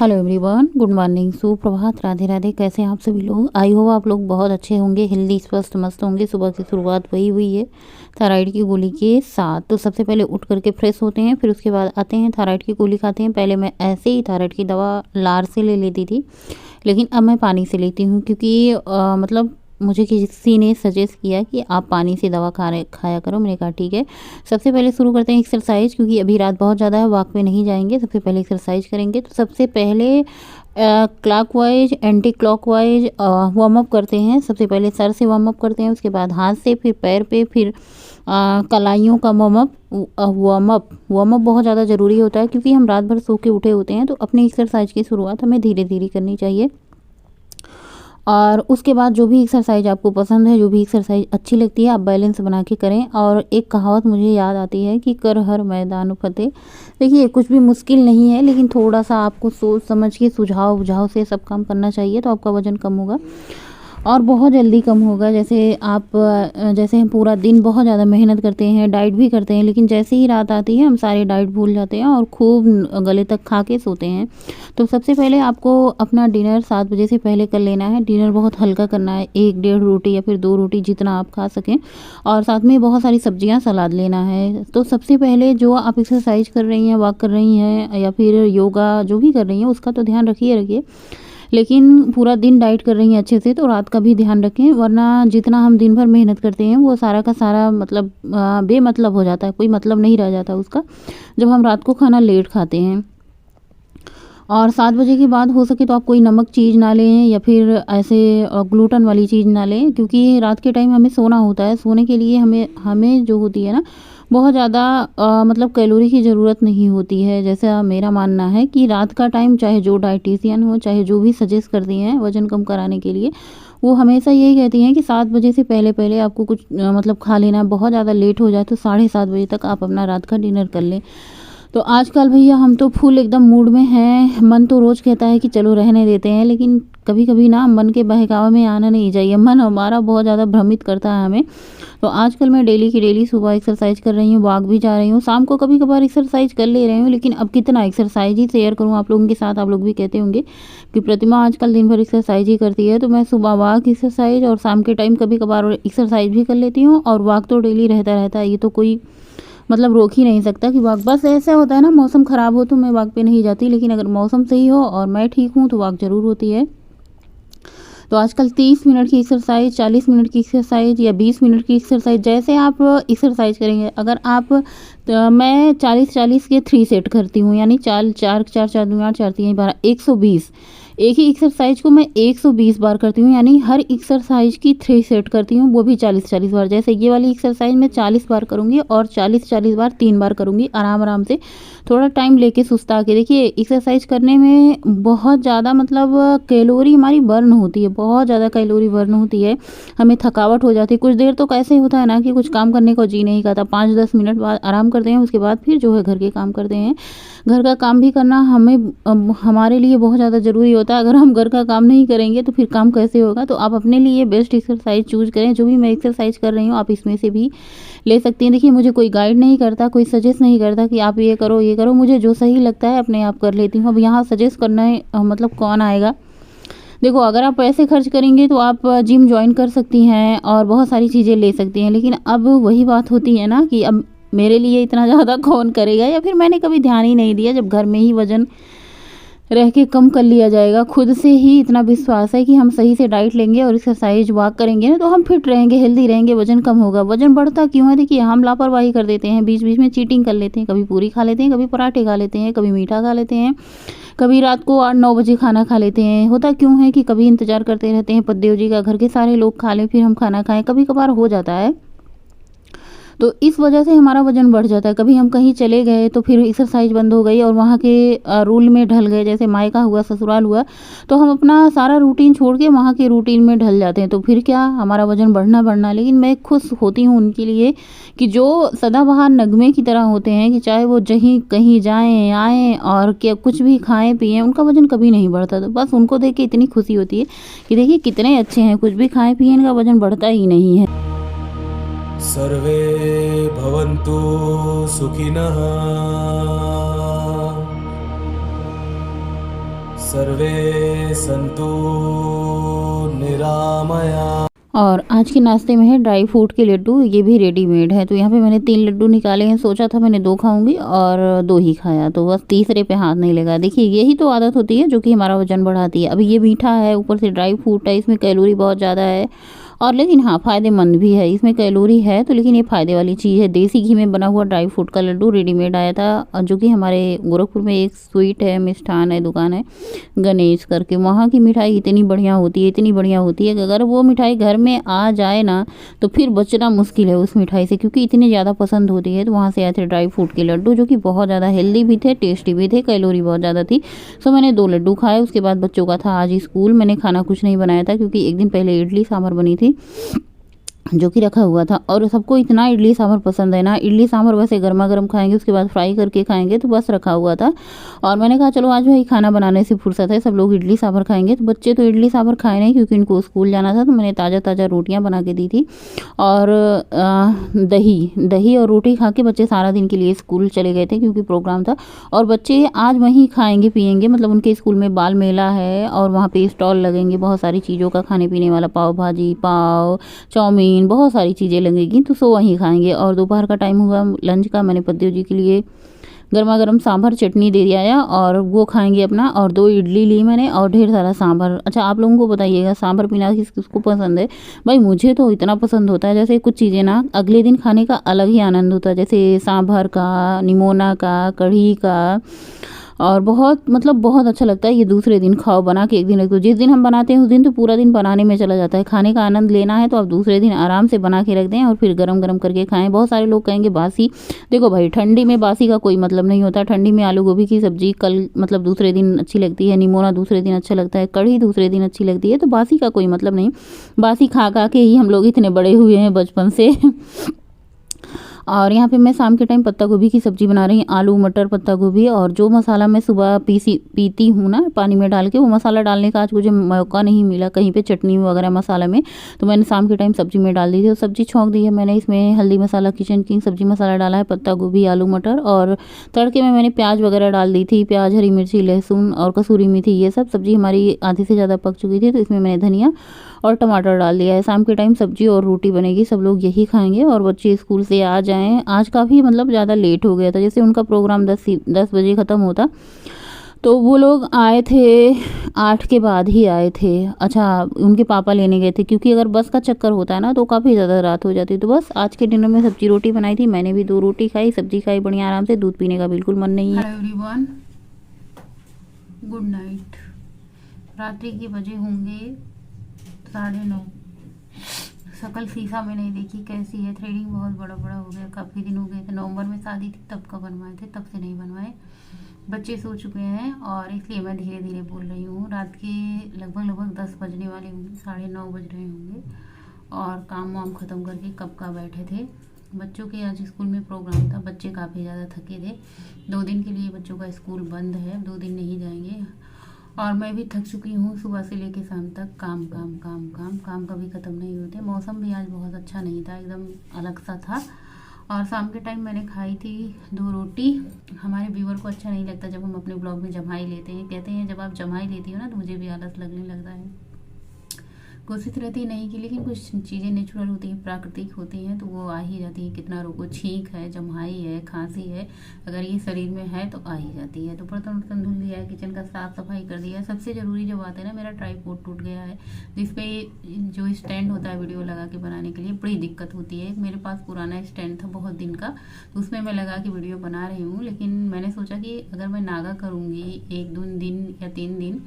Hello everyone, good morning, सुप्रभात, राधे राधे। कैसे हैं आप सभी लोग? आई होप आप लोग बहुत अच्छे होंगे, हेल्दी, स्वस्थ, मस्त होंगे। सुबह की शुरुआत वही हुई है थायराइड की गोली के साथ। तो सबसे पहले उठ करके फ्रेश होते हैं, फिर उसके बाद आते हैं थायराइड की गोली खाते हैं। पहले मैं ऐसे ही थायराइड की दवा लार से ले लेती थी, लेकिन अब मैं पानी से लेती हूँ, क्योंकि मतलब मुझे किसी ने सजेस्ट किया कि आप पानी से दवा खाया करो। मैंने कहा ठीक है। सबसे पहले शुरू करते हैं एक्सरसाइज, क्योंकि अभी रात बहुत ज़्यादा है, वॉक पे नहीं जाएंगे। सबसे पहले एक्सरसाइज करेंगे। तो सबसे पहले clockwise anti clockwise warm up करते हैं। सबसे पहले सर से वार्म अप करते हैं, उसके बाद हाथ से, फिर पैर पे, फिर कलाइयों का वार्म अप बहुत ज़्यादा ज़रूरी होता है, क्योंकि हम रात भर सो के उठे होते हैं। तो अपनी एक्सरसाइज की शुरुआत हमें धीरे धीरे करनी चाहिए। और उसके बाद जो भी एक्सरसाइज आपको पसंद है, जो भी एक्सरसाइज अच्छी लगती है, आप बैलेंस बना के करें। और एक कहावत मुझे याद आती है कि कर हर मैदान फतेह। देखिए, कुछ भी मुश्किल नहीं है, लेकिन थोड़ा सा आपको सोच समझ के सुझाव बुझाव से सब काम करना चाहिए, तो आपका वजन कम होगा और बहुत जल्दी कम होगा। जैसे हम पूरा दिन बहुत ज़्यादा मेहनत करते हैं, डाइट भी करते हैं, लेकिन जैसे ही रात आती है हम सारे डाइट भूल जाते हैं और खूब गले तक खा के सोते हैं। तो सबसे पहले आपको अपना डिनर 7 बजे से पहले कर लेना है। डिनर बहुत हल्का करना है, 1-1.5 रोटी या फिर 2 रोटी, जितना आप खा सकें, और साथ में बहुत सारी सब्जियां, सलाद लेना है। तो सबसे पहले जो आप एक्सरसाइज कर रही हैं, वॉक कर रही हैं या फिर योगा जो भी कर रही हैं, उसका तो ध्यान रखिए, लेकिन पूरा दिन डाइट कर रही हैं अच्छे से, तो रात का भी ध्यान रखें, वरना जितना हम दिन भर मेहनत करते हैं वो सारा का सारा मतलब बेमतलब हो जाता है, कोई मतलब नहीं रह जाता उसका, जब हम रात को खाना लेट खाते हैं। और 7 बजे के बाद हो सके तो आप कोई नमक चीज़ ना लें, या फिर ऐसे ग्लूटन वाली चीज़ ना लें, क्योंकि रात के टाइम हमें सोना होता है। सोने के लिए हमें जो होती है ना, बहुत ज़्यादा मतलब कैलोरी की ज़रूरत नहीं होती है। जैसा मेरा मानना है कि रात का टाइम, चाहे जो डाइटिशियन हो, चाहे जो भी सजेस्ट करती हैं वज़न कम कराने के लिए, वो हमेशा यही कहती हैं कि 7 बजे से पहले पहले आपको कुछ मतलब खा लेना है। बहुत ज़्यादा लेट हो जाए तो 7:30 बजे तक आप अपना रात का डिनर कर लें। तो आजकल भैया हम तो फुल एकदम मूड में हैं। मन तो रोज़ कहता है कि चलो रहने देते हैं, लेकिन कभी कभी ना मन के बहकावे में आना नहीं चाहिए। मन हमारा बहुत ज़्यादा भ्रमित करता है हमें। तो आजकल मैं डेली की डेली सुबह एक्सरसाइज कर रही हूँ, वॉक भी जा रही हूँ, शाम को कभी कभार एक्सरसाइज कर ले रही हूँ। लेकिन अब कितना एक्सरसाइज ही शेयर करूँ आप लोगों के साथ। आप लोग भी कहते होंगे कि प्रतिमा आजकल दिन भर एक्सरसाइज ही करती है। तो मैं सुबह वॉक एक्सरसाइज और शाम के टाइम कभी कभार एक्सरसाइज भी कर लेती हूँ। और वॉक तो डेली रहता है, ये तो कोई मतलब रोक ही नहीं सकता कि वॉक। बस ऐसा होता है ना, मौसम ख़राब हो तो मैं वॉक पे नहीं जाती, लेकिन अगर मौसम सही हो और मैं ठीक हूँ तो वॉक ज़रूर होती है। तो आजकल 30 मिनट की एक्सरसाइज, 40 मिनट की एक्सरसाइज या 20 मिनट की एक्सरसाइज, जैसे आप एक्सरसाइज करेंगे। अगर आप मैं 40-40 के 3 सेट करती हूँ, यानी 4 4 4 4 2 8 4 3 12 120। एक ही एक्सरसाइज को मैं 120 बार करती हूँ, यानी हर एक्सरसाइज की 3 सेट करती हूँ, वो भी 40-40 बार। जैसे ये वाली एक्सरसाइज मैं 40 बार करूँगी और 40-40 बार 3 बार करूँगी, आराम आराम से, थोड़ा टाइम लेके सुस्ता के। देखिए, एक्सरसाइज करने में बहुत ज़्यादा मतलब कैलोरी हमारी बर्न होती है, बहुत ज़्यादा कैलोरी बर्न होती है। हमें थकावट हो जाती है। कुछ देर तो कैसे होता है ना कि कुछ काम करने को जी नहीं करता, 5-10 मिनट बाद आराम करते हैं, उसके बाद फिर जो है घर के काम करते हैं। घर का काम भी करना हमारे लिए बहुत ज़्यादा ज़रूरी होता है। अगर हम घर का काम नहीं करेंगे तो फिर काम कैसे होगा? तो आप अपने लिए बेस्ट एक्सरसाइज चूज करें। जो भी मैं एक्सरसाइज कर रही हूँ, आप इसमें से भी ले सकती हैं। देखिए, मुझे कोई गाइड नहीं करता, कोई सजेस्ट नहीं करता कि आप ये करो ये करो। मुझे जो सही लगता है अपने आप कर लेती हूँ। अब यहाँ सजेस्ट करना है मतलब कौन आएगा? देखो, अगर आप पैसे खर्च करेंगे तो आप जिम ज्वाइन कर सकती हैं और बहुत सारी चीज़ें ले सकती हैं, लेकिन अब वही बात होती है ना कि अब मेरे लिए इतना ज़्यादा कौन करेगा, या फिर मैंने कभी ध्यान ही नहीं दिया। जब घर में ही वज़न रह के कम कर लिया जाएगा, खुद से ही इतना विश्वास है कि हम सही से डाइट लेंगे और एक्सरसाइज वॉक करेंगे ना, तो हम फिट रहेंगे, हेल्दी रहेंगे, वजन कम होगा। वजन बढ़ता क्यों है? देखिए, हम लापरवाही कर देते हैं, बीच बीच में चीटिंग कर लेते हैं। कभी पूरी खा लेते हैं, कभी पराठे खा लेते हैं, कभी मीठा खा लेते हैं, कभी रात को 8-9 बजे खाना खा लेते हैं। होता क्यों है कि कभी इंतजार करते रहते हैं पतिदेव जी का, घर के सारे लोग खा लें फिर हम खाना खाएं। कभी कभार हो जाता है, तो इस वजह से हमारा वज़न बढ़ जाता है। कभी हम कहीं चले गए तो फिर एक्सरसाइज बंद हो गई और वहाँ के रूल में ढल गए, जैसे मायका हुआ, ससुराल हुआ, तो हम अपना सारा रूटीन छोड़ के वहाँ के रूटीन में ढल जाते हैं। तो फिर क्या, हमारा वज़न बढ़ना। लेकिन मैं खुश होती हूँ उनके लिए कि जो सदाबहार नगमे की तरह होते हैं, कि चाहे वो जहीं कहीं जाएँ आएँ और क्या कुछ भी खाएँ पिएँ, उनका वज़न कभी नहीं बढ़ता। तो बस उनको देख के इतनी खुशी होती है कि देखिए कितने अच्छे हैं, कुछ भी खाएँ पिएँ इनका वज़न बढ़ता ही नहीं है। सर्वे भवन्तु सुखिनः सर्वे सन्तु निरामया। और आज के नाश्ते में है ड्राई फ्रूट के लड्डू, ये भी रेडीमेड है। तो यहाँ पे मैंने 3 लड्डू निकाले हैं, सोचा था मैंने 2 खाऊंगी और 2 ही खाया, तो बस तीसरे पे हाथ नहीं लगा। देखिए यही तो आदत होती है जो कि हमारा वजन बढ़ाती है। अभी ये मीठा है, ऊपर से ड्राई फ्रूट है, इसमें कैलोरी बहुत ज़्यादा है और लेकिन हाँ फ़ायदेमंद भी है। इसमें कैलोरी है तो लेकिन ये फ़ायदे वाली चीज़ है। देसी घी में बना हुआ ड्राई फ्रूट का लड्डू रेडीमेड आया था, जो कि हमारे गोरखपुर में एक स्वीट है, मिष्ठान है, दुकान है गणेश करके। वहाँ की मिठाई इतनी बढ़िया होती है, इतनी बढ़िया होती है कि अगर वो मिठाई घर में आ जाए ना तो फिर बचना मुश्किल है उस मिठाई से, क्योंकि इतनी ज़्यादा पसंद होती है। तो वहाँ से आए थे ड्राई फ्रूट के लड्डू, जो कि बहुत ज़्यादा हेल्दी भी थे, टेस्टी भी थे, कैलोरी बहुत ज़्यादा थी। सो मैंने 2 लड्डू खाए। उसके बाद बच्चों का था आज स्कूल, मैंने खाना कुछ नहीं बनाया था क्योंकि एक दिन पहले इडली सांभर बनी थी जो कि रखा हुआ था, और सबको इतना इडली सांभर पसंद है ना। इडली सांभर वैसे गर्मा गर्म खाएंगे, उसके बाद फ्राई करके खाएंगे, तो बस रखा हुआ था। और मैंने कहा चलो आज भाई खाना बनाने से फुर्सत है, सब लोग इडली सांभर खाएंगे। तो बच्चे तो इडली सांभर खाए नहीं क्योंकि इनको स्कूल जाना था, तो मैंने ताज़ा ताज़ा रोटियाँ बना के दी थी और दही और रोटी खा के बच्चे सारा दिन के लिए स्कूल चले गए थे क्योंकि प्रोग्राम था। और बच्चे आज वहीं खाएंगे पियेंगे, मतलब उनके स्कूल में बाल मेला है और वहाँ पे स्टॉल लगेंगे बहुत सारी चीज़ों का, खाने पीने वाला, पाव भाजी, पाव, चाउमीन, बहुत सारी चीज़ें लगेगी। तो सो वहीं खाएंगे। और दोपहर का टाइम हुआ लंच का, मैंने पतिदेव जी के लिए गर्मा गर्म सांभर चटनी दे दिया और वो खाएंगे अपना। और 2 इडली ली मैंने और ढेर सारा सांभर। अच्छा आप लोगों को बताइएगा सांभर पीना किस किसको पसंद है। भाई मुझे तो इतना पसंद होता है, जैसे कुछ चीज़ें ना अगले दिन खाने का अलग ही आनंद होता है, जैसे सांभर का, निमोना का, कढ़ी का, और बहुत मतलब बहुत अच्छा लगता है। ये दूसरे दिन खाओ बना के, एक दिन रख दो। जिस दिन हम बनाते हैं उस दिन तो पूरा दिन बनाने में चला जाता है। खाने का आनंद लेना है तो आप दूसरे दिन आराम से बना के रख दें और फिर गरम गरम करके खाएं। बहुत सारे लोग कहेंगे बासी, देखो भाई ठंडी में बासी का कोई मतलब नहीं होता। ठंडी में आलू गोभी की सब्जी कल मतलब दूसरे दिन अच्छी लगती है, निमोना दूसरे दिन अच्छा लगता है, कढ़ी दूसरे दिन अच्छी लगती है, तो बासी का कोई मतलब नहीं। बासी खा खा के ही हम लोग इतने बड़े हुए हैं बचपन से। और यहाँ पे मैं शाम के टाइम पत्ता गोभी की सब्ज़ी बना रही हूँ, आलू मटर पत्ता गोभी। और जो मसाला मैं सुबह पीती हूँ ना पानी में डाल के, वो मसाला डालने का आज मुझे मौका नहीं मिला कहीं पे चटनी वगैरह मसाला में, तो मैंने शाम के टाइम सब्ज़ी में डाल दी थी। और सब्ज़ी छौंक दी है मैंने, इसमें हल्दी मसाला, किचन किंग सब्ज़ी मसाला डाला है, पत्ता गोभी, आलू मटर, और तड़के में मैंने प्याज वगैरह डाल दी थी, प्याज, हरी मिर्ची, लहसुन और कसूरी मेथी। ये सब सब्ज़ी हमारी आधी से ज़्यादा पक चुकी थी, तो इसमें मैंने धनिया और टमाटर डाल दिया है। शाम के टाइम सब्जी और रोटी बनेगी, सब लोग यही खाएंगे और बच्चे स्कूल से आ जाएं। आज काफ़ी मतलब ज़्यादा लेट हो गया था, जैसे उनका प्रोग्राम 10 बजे ख़त्म होता, तो वो लोग आए थे 8 के बाद ही आए थे। अच्छा उनके पापा लेने गए थे, क्योंकि अगर बस का चक्कर होता है ना तो काफ़ी ज़्यादा रात हो जाती। तो बस आज के डिनर में सब्जी रोटी बनाई थी, मैंने भी 2 रोटी खाई, सब्जी खाई बढ़िया आराम से। दूध पीने का बिल्कुल मन नहीं है। Hello everyone, good night. रात्रि के बजे होंगे 9:30। शकल शीशा में नहीं देखी कैसी है, थ्रेडिंग बहुत बड़ा बड़ा हो गया, काफ़ी दिन हो गए थे। नवंबर में शादी थी तब का बनवाए थे, तब से नहीं बनवाए। बच्चे सो चुके हैं और इसलिए मैं धीरे धीरे बोल रही हूँ। रात के लगभग 10 बजने वाले होंगे, 9:30 बज रहे होंगे। और काम वाम ख़त्म करके कब का बैठे थे। बच्चों के आज स्कूल में प्रोग्राम था, बच्चे काफ़ी ज़्यादा थके थे। 2 दिन के लिए बच्चों का स्कूल बंद है, 2 दिन नहीं जाएंगे। और मैं भी थक चुकी हूँ, सुबह से लेके शाम तक काम काम काम काम काम कभी ख़त्म नहीं होते। मौसम भी आज बहुत अच्छा नहीं था, एकदम अलग सा था। और शाम के टाइम मैंने खाई थी 2 रोटी। हमारे व्यूअर को अच्छा नहीं लगता जब हम अपने ब्लॉग में जम्हाई लेते हैं, कहते हैं जब आप जम्हाई लेती हो ना तो मुझे भी आलस लगने लगता है। कोशिश रहती है नहीं की, लेकिन कुछ चीज़ें नेचुरल होती हैं, प्राकृतिक होती हैं, तो वो आ ही जाती है। कितना रोको, छींक है, जम्हाई है, खांसी है, अगर ये शरीर में है तो आ ही जाती है। तो बर्तन वर्तन धुल लिया है, किचन का साफ सफाई कर दिया है। सबसे ज़रूरी जो बात है ना, मेरा ट्राइपॉड टूट गया है, जिसपे जो स्टैंड होता है वीडियो लगा के बनाने के लिए बड़ी दिक्कत होती है। मेरे पास पुराना स्टैंड था बहुत दिन का, तो उसमें मैं लगा के वीडियो बना रही हूँ। लेकिन मैंने सोचा कि अगर मैं नागा करूँगी 1-2 दिन या 3 दिन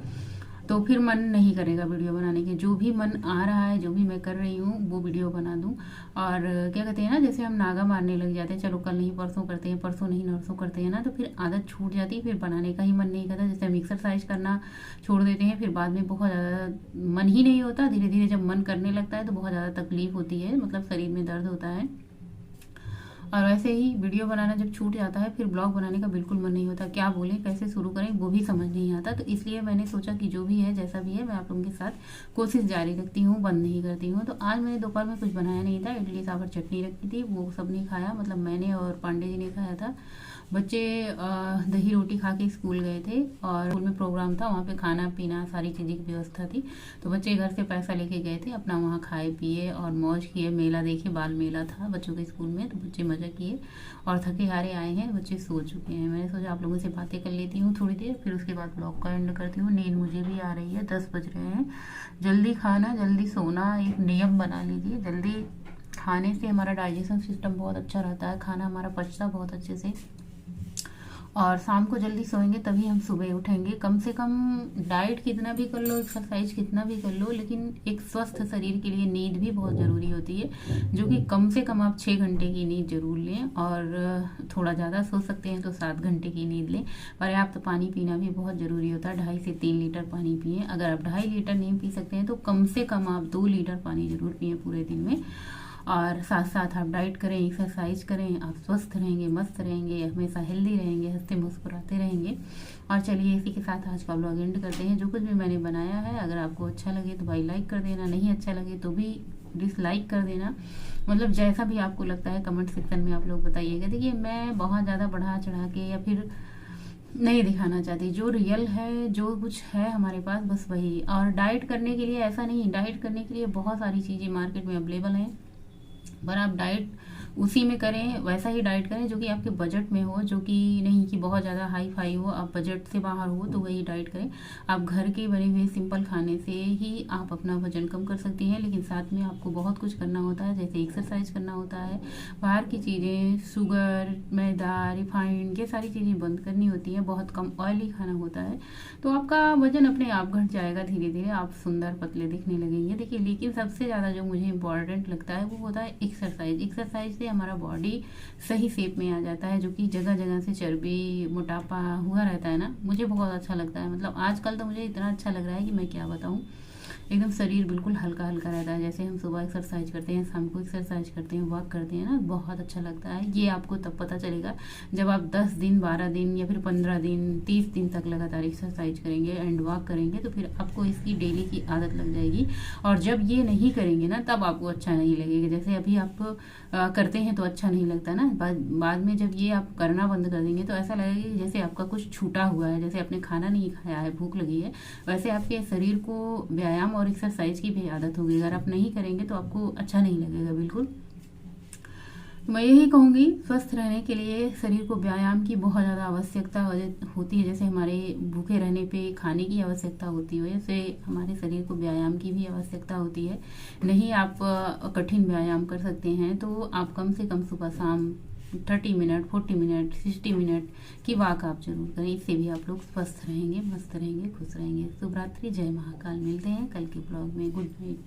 तो फिर मन नहीं करेगा वीडियो बनाने के। जो भी मन आ रहा है, जो भी मैं कर रही हूँ वो वीडियो बना दूँ। और क्या कहते हैं ना, जैसे हम नागा मारने लग जाते हैं, चलो कल नहीं परसों करते हैं, परसों नहीं नरसों करते हैं ना, तो फिर आदत छूट जाती है, फिर बनाने का ही मन नहीं करता। जैसे हम एक्सरसाइज करना छोड़ देते हैं, फिर बाद में बहुत ज़्यादा मन ही नहीं होता। धीरे धीरे जब मन करने लगता है तो बहुत ज़्यादा तकलीफ होती है, मतलब शरीर में दर्द होता है। और वैसे ही वीडियो बनाना जब छूट जाता है, फिर ब्लॉग बनाने का बिल्कुल मन नहीं होता। क्या बोलें, कैसे शुरू करें, वो भी समझ नहीं आता। तो इसलिए मैंने सोचा कि जो भी है, जैसा भी है, मैं आप लोगों के साथ कोशिश जारी रखती हूँ, बंद नहीं करती हूँ। तो आज मैंने दोपहर में कुछ बनाया नहीं था, इडली सांभर चटनी रखी थी, वो सब ने खाया, मतलब मैंने और पांडे जी ने खाया था। बच्चे दही रोटी खा के स्कूल गए थे और स्कूल में प्रोग्राम था, वहाँ पे खाना पीना सारी चीज़ें की व्यवस्था थी। तो बच्चे घर से पैसा लेके गए थे, अपना वहाँ खाए पिए और मौज किए। मेला देखे, बाल मेला था बच्चों के स्कूल में, तो बच्चे मज़ा किए और थके हारे आए हैं, बच्चे सो चुके हैं। मैंने सोचा आप लोगों से बातें कर लेती हूँ थोड़ी देर, फिर उसके बाद ब्लॉग का एंड करती हूँ। नींद मुझे भी आ रही है, 10 बज रहे हैं। जल्दी खाना जल्दी सोना एक नियम बना लीजिए। जल्दी खाने से हमारा डाइजेशन सिस्टम बहुत अच्छा रहता है, खाना हमारा पचता बहुत अच्छे से। और शाम को जल्दी सोएंगे तभी हम सुबह उठेंगे। कम से कम डाइट कितना भी कर लो, एक्सरसाइज कितना भी कर लो, लेकिन एक स्वस्थ शरीर के लिए नींद भी बहुत ज़रूरी होती है, जो कि कम से कम आप 6 घंटे की नींद जरूर लें। और थोड़ा ज़्यादा सो सकते हैं तो 7 घंटे की नींद लें। पर्याप्त पानी पीना भी बहुत ज़रूरी होता है, 2.5 से 3 लीटर पानी पिए। अगर आप 2.5 लीटर नहीं पी सकते हैं तो कम से कम आप 2 लीटर पानी जरूर पिए पूरे दिन में। और साथ साथ आप डाइट करें, एक्सरसाइज करें, आप स्वस्थ रहेंगे, मस्त रहेंगे, हमेशा हेल्दी रहेंगे, हंसते मुस्कुराते रहेंगे। और चलिए इसी के साथ आज का ब्लॉग एंड करते हैं। जो कुछ भी मैंने बनाया है, अगर आपको अच्छा लगे तो भाई लाइक कर देना, नहीं अच्छा लगे तो भी डिसलाइक कर देना। मतलब जैसा भी आपको लगता है कमेंट सेक्शन में आप लोग बताइएगा। देखिए मैं बहुत ज़्यादा बढ़ा चढ़ा के या फिर नहीं दिखाना चाहती, जो रियल है, जो कुछ है हमारे पास बस वही। और डाइट करने के लिए ऐसा नहीं, डाइट करने के लिए बहुत सारी चीज़ें मार्केट में अवेलेबल हैं, पर आप डाइट उसी में करें, वैसा ही डाइट करें जो कि आपके बजट में हो, जो कि नहीं कि बहुत ज़्यादा हाई फाई हो, आप बजट से बाहर हो तो वही डाइट करें। आप घर के बने हुए सिंपल खाने से ही आप अपना वजन कम कर सकती हैं, लेकिन साथ में आपको बहुत कुछ करना होता है, जैसे एक्सरसाइज करना होता है, बाहर की चीज़ें, शुगर, मैदा, रिफाइंड, ये सारी चीज़ें बंद करनी होती हैं, बहुत कम ऑयली खाना होता है। तो आपका वजन अपने आप घट जाएगा, धीरे धीरे आप सुंदर पतले दिखने लगेंगे। देखिए लेकिन सबसे ज़्यादा जो मुझे इम्पॉर्टेंट लगता है वो होता है एक्सरसाइज। एक्सरसाइज से हमारा बॉडी सही शेप में आ जाता है, जो कि जगह जगह से चर्बी, मोटापा हुआ रहता है ना, मुझे बहुत अच्छा लगता है। मतलब आजकल तो मुझे इतना अच्छा लग रहा है कि मैं क्या बताऊँ, एकदम शरीर बिल्कुल हल्का हल्का रहता है। जैसे हम सुबह एक्सरसाइज करते हैं, शाम को एक्सरसाइज करते हैं, वॉक करते हैं ना, बहुत अच्छा लगता है। ये आपको तब पता चलेगा जब आप 10 दिन, 12 दिन या फिर 15 दिन, 30 दिन तक लगातार एक्सरसाइज करेंगे एंड वॉक करेंगे, तो फिर आपको इसकी डेली की आदत लग जाएगी। और जब ये नहीं करेंगे ना तब आपको अच्छा नहीं लगेगा। जैसे अभी आप करते हैं तो अच्छा नहीं लगता ना, बाद में जब ये आप करना बंद कर देंगे तो ऐसा लगेगा कि जैसे आपका कुछ छूटा हुआ है, जैसे आपने खाना नहीं खाया है, भूख लगी है, वैसे आपके शरीर को व्यायाम और एक्सरसाइज की भी आदत होगी। अगर आप नहीं करेंगे तो आपको अच्छा नहीं लगेगा बिल्कुल। तो मैं यही कहूँगी, स्वस्थ रहने के लिए शरीर को व्यायाम की बहुत ज़्यादा आवश्यकता होती है। जैसे हमारे भूखे रहने पे खाने की आवश्यकता होती है, वैसे हमारे शरीर को व्यायाम की भी आवश्यकता होती है। नहीं आप कठिन व्यायाम कर सकते हैं तो आप कम से कम सुबह शाम 30 मिनट, 40 मिनट, 60 मिनट की वॉक आप जरूर करें। इससे भी आप लोग स्वस्थ रहेंगे, मस्त रहेंगे, खुश रहेंगे। शुभ रात्रि, जय महाकाल। मिलते हैं कल के ब्लॉग में। Good night.